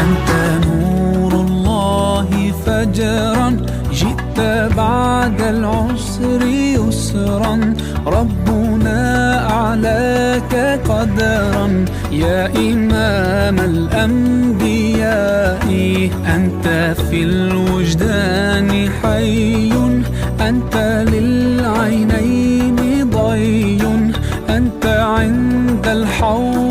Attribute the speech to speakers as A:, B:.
A: أنت نور الله فجرا، جئت بعد العسر يسرا، ربنا أعلاك قدرا يا إمام الأنبياء. أنت في الوجدان حي، أنت للعينين ضي، أنت عند الحوض